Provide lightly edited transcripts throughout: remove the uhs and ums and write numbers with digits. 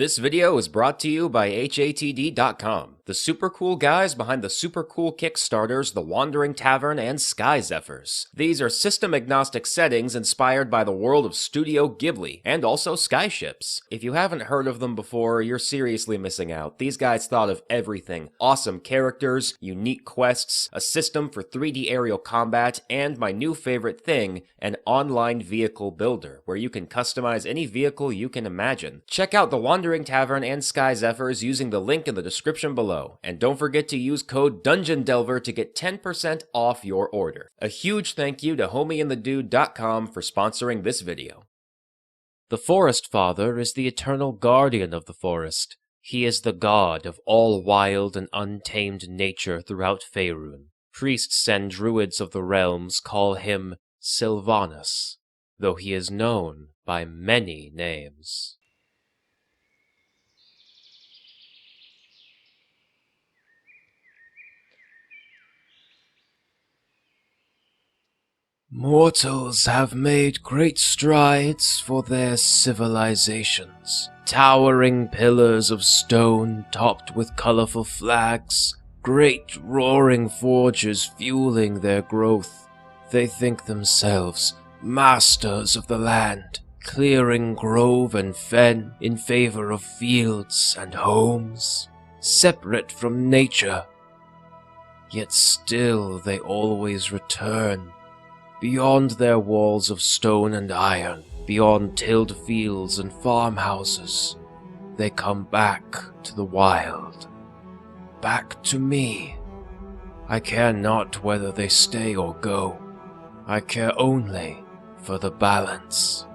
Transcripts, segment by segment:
This video is brought to you by HATD.com, the super cool guys behind the super cool Kickstarters The Wandering Tavern and Sky Zephyrs. These are system-agnostic settings inspired by the world of Studio Ghibli, and also skyships. If you haven't heard of them before, you're seriously missing out. These guys thought of everything. Awesome characters, unique quests, a system for 3D aerial combat, and my new favorite thing, an online vehicle builder, where you can customize any vehicle you can imagine. Check out The Wandering Tavern and Sky Zephyrs using the link in the description below, and don't forget to use code DungeonDelver to get 10% off your order. A huge thank you to homieandthedude.com for sponsoring this video. The Forest Father is the eternal guardian of the forest. He is the god of all wild and untamed nature throughout Faerun. Priests and druids of the realms call him Silvanus, though he is known by many names. Mortals have made great strides for their civilizations. Towering pillars of stone topped with colorful flags, great roaring forges fueling their growth. They think themselves masters of the land, clearing grove and fen in favor of fields and homes, separate from nature. Yet still they always return. Beyond their walls of stone and iron, beyond tilled fields and farmhouses, they come back to the wild. Back to me. I care not whether they stay or go. I care only for the balance.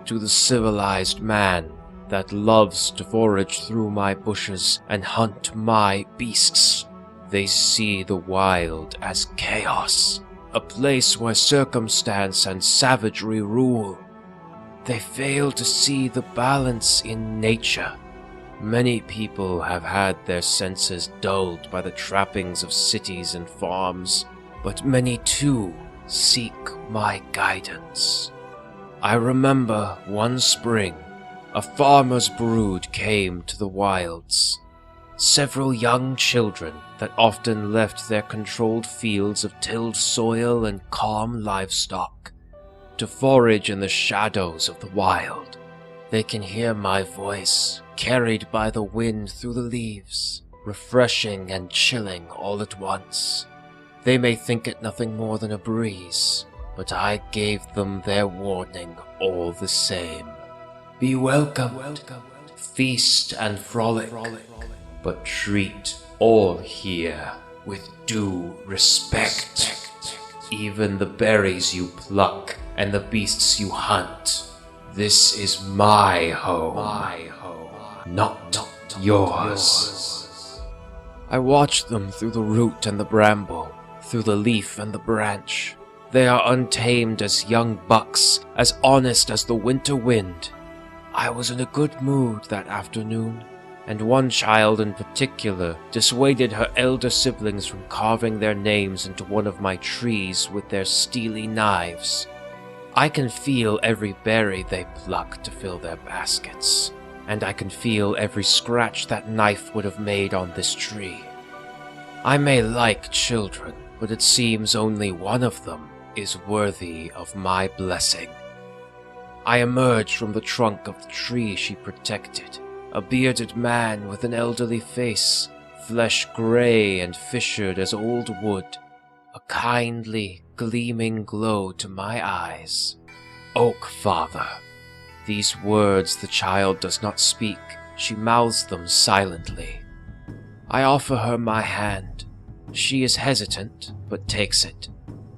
To the civilized man that loves to forage through my bushes and hunt my beasts, they see the wild as chaos. A place where circumstance and savagery rule. They fail to see the balance in nature. Many people have had their senses dulled by the trappings of cities and farms, but many too seek my guidance. I remember one spring, a farmer's brood came to the wilds. Several young children that often left their controlled fields of tilled soil and calm livestock to forage in the shadows of the wild. They can hear my voice, carried by the wind through the leaves, refreshing and chilling all at once. They may think it nothing more than a breeze, but I gave them their warning all the same. Be welcomed, feast and frolic. But treat all here with due respect. Even the berries you pluck and the beasts you hunt. This is my home, not yours. I watch them through the root and the bramble, through the leaf and the branch. They are untamed as young bucks, as honest as the winter wind. I was in a good mood that afternoon, and one child in particular dissuaded her elder siblings from carving their names into one of my trees with their steely knives. I can feel every berry they pluck to fill their baskets, and I can feel every scratch that knife would have made on this tree. I may like children, but it seems only one of them is worthy of my blessing. I emerged from the trunk of the tree she protected. A bearded man with an elderly face, flesh grey and fissured as old wood, a kindly, gleaming glow to my eyes. Oak Father. These words the child does not speak, she mouths them silently. I offer her my hand. She is hesitant, but takes it.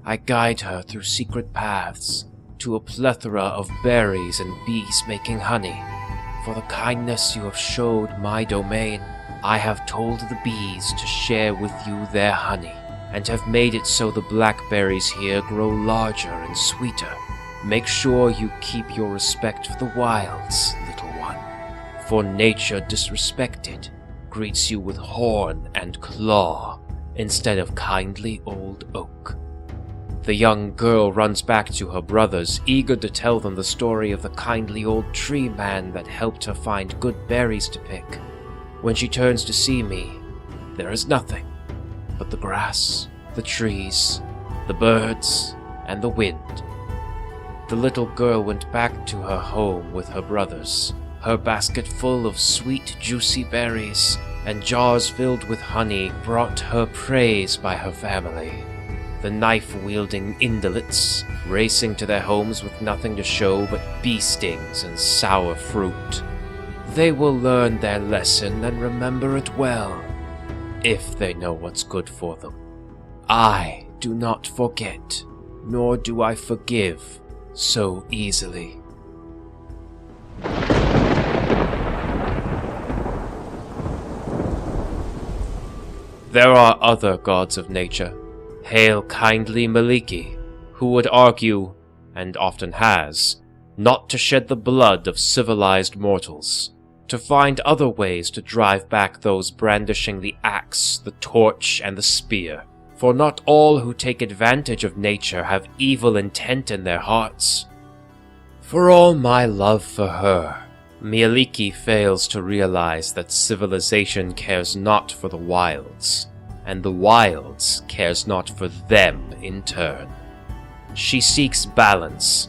I guide her through secret paths, to a plethora of berries and bees making honey. For the kindness you have showed my domain, I have told the bees to share with you their honey, and have made it so the blackberries here grow larger and sweeter. Make sure you keep your respect for the wilds, little one, for nature disrespected greets you with horn and claw instead of kindly old oak. The young girl runs back to her brothers, eager to tell them the story of the kindly old tree man that helped her find good berries to pick. When she turns to see me, there is nothing but the grass, the trees, the birds, and the wind. The little girl went back to her home with her brothers, her basket full of sweet, juicy berries, and jars filled with honey brought her praise by her family. The knife-wielding indolets, racing to their homes with nothing to show but bee stings and sour fruit. They will learn their lesson and remember it well, if they know what's good for them. I do not forget, nor do I forgive so easily. There are other gods of nature. Hail kindly Maliki, who would argue, and often has, not to shed the blood of civilized mortals, to find other ways to drive back those brandishing the axe, the torch, and the spear. For not all who take advantage of nature have evil intent in their hearts. For all my love for her, Maliki fails to realize that civilization cares not for the wilds, and the wilds cares not for them in turn. She seeks balance,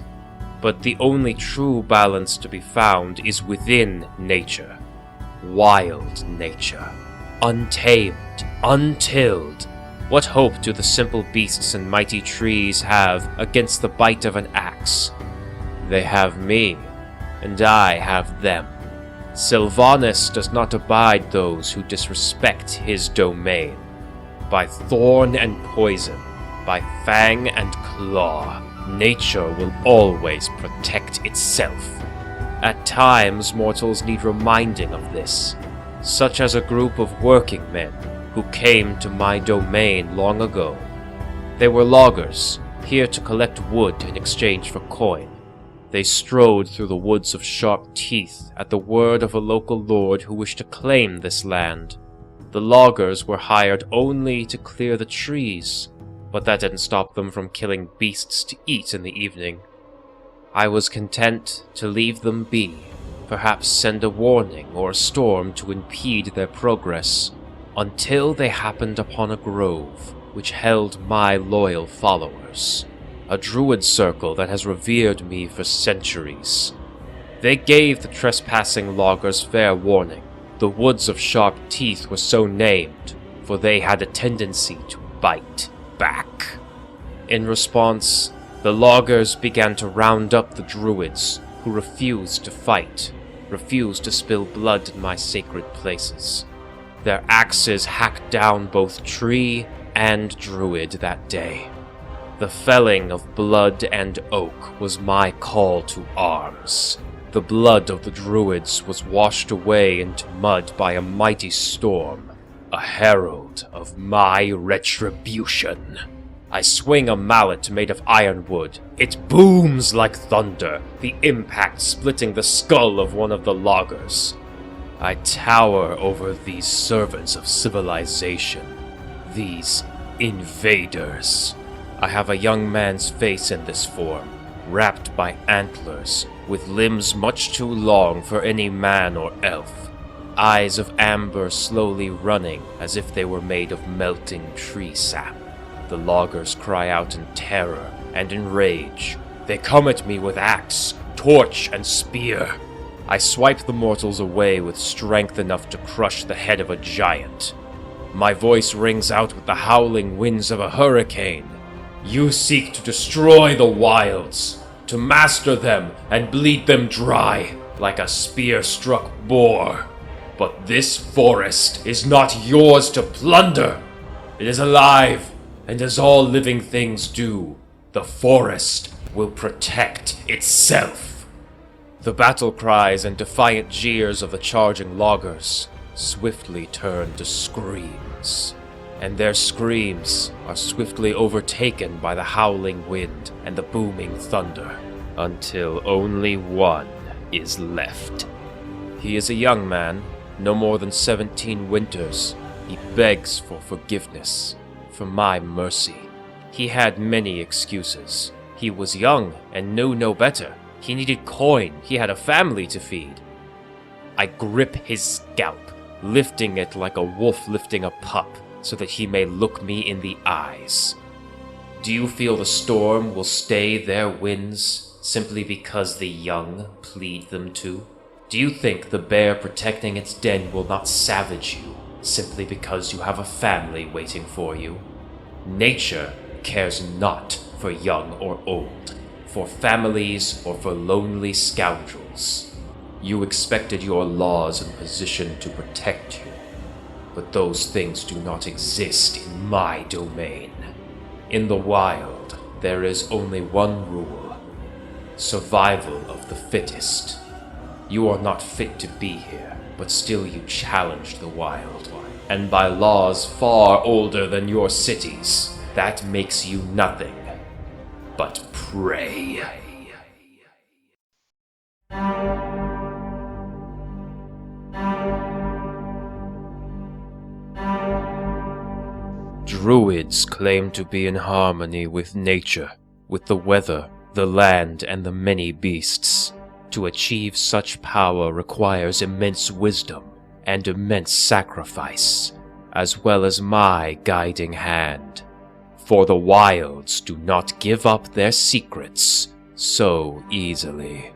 but the only true balance to be found is within nature. Wild nature. Untamed, untilled. What hope do the simple beasts and mighty trees have against the bite of an axe? They have me, and I have them. Silvanus does not abide those who disrespect his domain. By thorn and poison, by fang and claw, nature will always protect itself. At times, mortals need reminding of this, such as a group of working men who came to my domain long ago. They were loggers, here to collect wood in exchange for coin. They strode through the woods of Sharp Teeth at the word of a local lord who wished to claim this land. The loggers were hired only to clear the trees, but that didn't stop them from killing beasts to eat in the evening. I was content to leave them be, perhaps send a warning or a storm to impede their progress, until they happened upon a grove which held my loyal followers, a druid circle that has revered me for centuries. They gave the trespassing loggers fair warning. The woods of Sharp Teeth were so named, for they had a tendency to bite back. In response, the loggers began to round up the druids, who refused to fight, refused to spill blood in my sacred places. Their axes hacked down both tree and druid that day. The felling of blood and oak was my call to arms. The blood of the druids was washed away into mud by a mighty storm, a herald of my retribution. I swing a mallet made of ironwood. It booms like thunder, the impact splitting the skull of one of the loggers. I tower over these servants of civilization, these invaders. I have a young man's face in this form, wrapped by antlers, with limbs much too long for any man or elf, eyes of amber slowly running as if they were made of melting tree sap. The loggers cry out in terror and in rage. They come at me with axe, torch, and spear. I swipe the mortals away with strength enough to crush the head of a giant. My voice rings out with the howling winds of a hurricane. You seek to destroy the wilds, to master them and bleed them dry like a spear-struck boar. But this forest is not yours to plunder. It is alive, and as all living things do, the forest will protect itself. The battle cries and defiant jeers of the charging loggers swiftly turn to screams, and their screams are swiftly overtaken by the howling wind and the booming thunder, until only one is left. He is a young man, no more than 17 winters. He begs for forgiveness, for my mercy. He had many excuses. He was young and knew no better. He needed coin. He had a family to feed. I grip his scalp, lifting it like a wolf lifting a pup, so that he may look me in the eyes. Do you feel the storm will stay their winds simply because the young plead them to? Do you think the bear protecting its den will not savage you simply because you have a family waiting for you? Nature cares not for young or old, for families or for lonely scoundrels. You expected your laws and position to protect you, but those things do not exist in my domain. In the wild, there is only one rule: survival of the fittest. You are not fit to be here, but still you challenge the wild, and by laws far older than your cities, that makes you nothing but prey. Druids claim to be in harmony with nature, with the weather, the land, and the many beasts. To achieve such power requires immense wisdom and immense sacrifice, as well as my guiding hand. For the wilds do not give up their secrets so easily.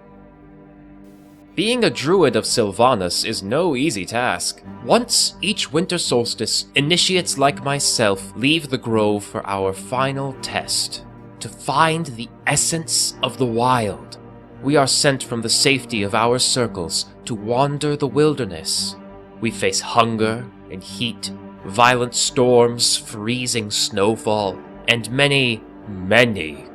Being a druid of Silvanus is no easy task. Once each winter solstice, initiates like myself leave the grove for our final test, to find the essence of the wild. We are sent from the safety of our circles to wander the wilderness. We face hunger and heat, violent storms, freezing snowfall, and many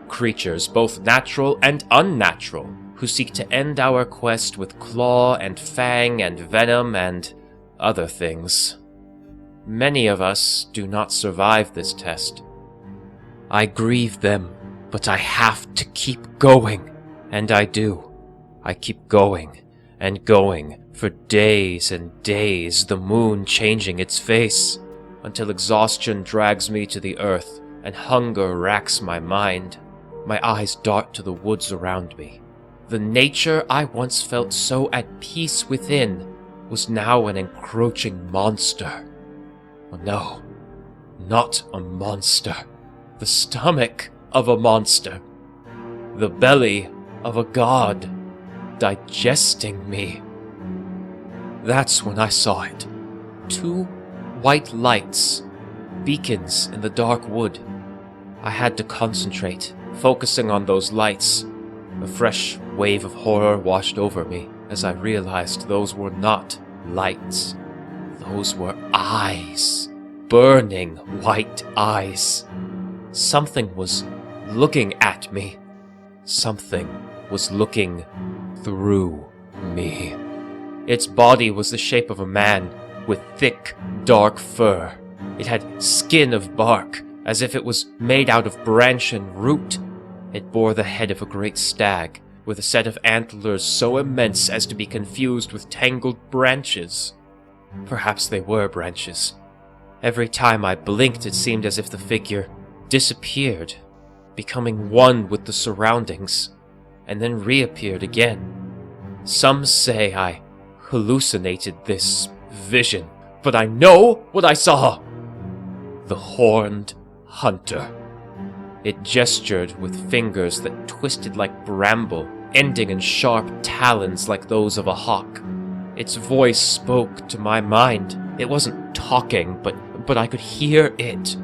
creatures, both natural and unnatural, who seek to end our quest with claw and fang and venom and other things. Many of us do not survive this test. I grieve them, but I have to keep going, and I do. I keep going and going for days and days, the moon changing its face, until exhaustion drags me to the earth and hunger racks my mind. My eyes dart to the woods around me. The nature I once felt so at peace within was now an encroaching monster. Oh no, not a monster. The stomach of a monster. The belly of a god, digesting me. That's when I saw it. 2 white lights, beacons in the dark wood. I had to concentrate, focusing on those lights. A fresh wave of horror washed over me as I realized those were not lights. Those were eyes. Burning white eyes. Something was looking at me. Something was looking through me. Its body was the shape of a man with thick, dark fur. It had skin of bark, as if it was made out of branch and root. It bore the head of a great stag, with a set of antlers so immense as to be confused with tangled branches. Perhaps they were branches. Every time I blinked, it seemed as if the figure disappeared, becoming one with the surroundings, and then reappeared again. Some say I hallucinated this vision, but I know what I saw. The horned hunter. It gestured with fingers that twisted like bramble, ending in sharp talons like those of a hawk. Its voice spoke to my mind. It wasn't talking, but I could hear it.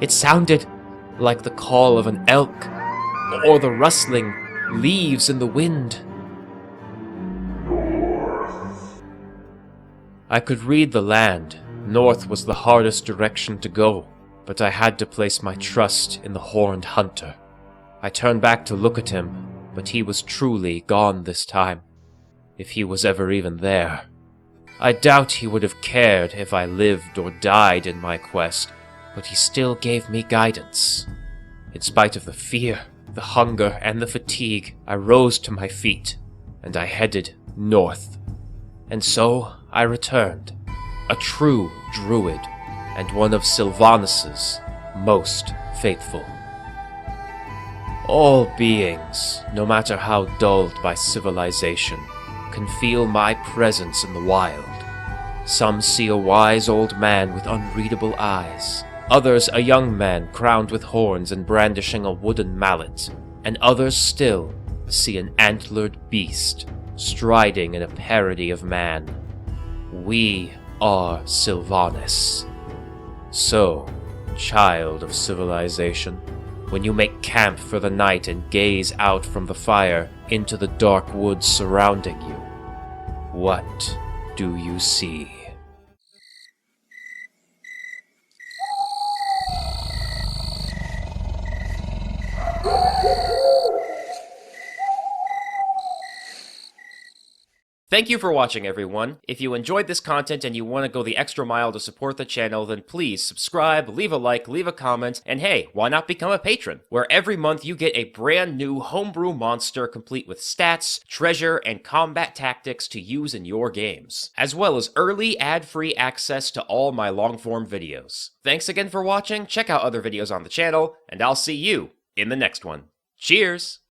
It sounded like the call of an elk, or the rustling leaves in the wind. I could read the land. North was the hardest direction to go, but I had to place my trust in the horned hunter. I turned back to look at him, but he was truly gone this time, if he was ever even there. I doubt he would have cared if I lived or died in my quest, but he still gave me guidance. In spite of the fear, the hunger, and the fatigue, I rose to my feet, and I headed north. And so I returned, a true druid, and one of Silvanus's most faithful All beings, no matter how dulled by civilization, can feel my presence in the wild. Some see a wise old man with unreadable eyes, others a young man crowned with horns and brandishing a wooden mallet, and others still see an antlered beast striding in a parody of man. We are Silvanus. So, child of civilization, when you make camp for the night and gaze out from the fire into the dark woods surrounding you, what do you see? Thank you for watching, everyone. If you enjoyed this content and you want to go the extra mile to support the channel, then please subscribe, leave a like, leave a comment, and hey, why not become a patron? Where every month you get a brand new homebrew monster complete with stats, treasure, and combat tactics to use in your games, as well as early ad-free access to all my long-form videos. Thanks again for watching, check out other videos on the channel, and I'll see you in the next one. Cheers!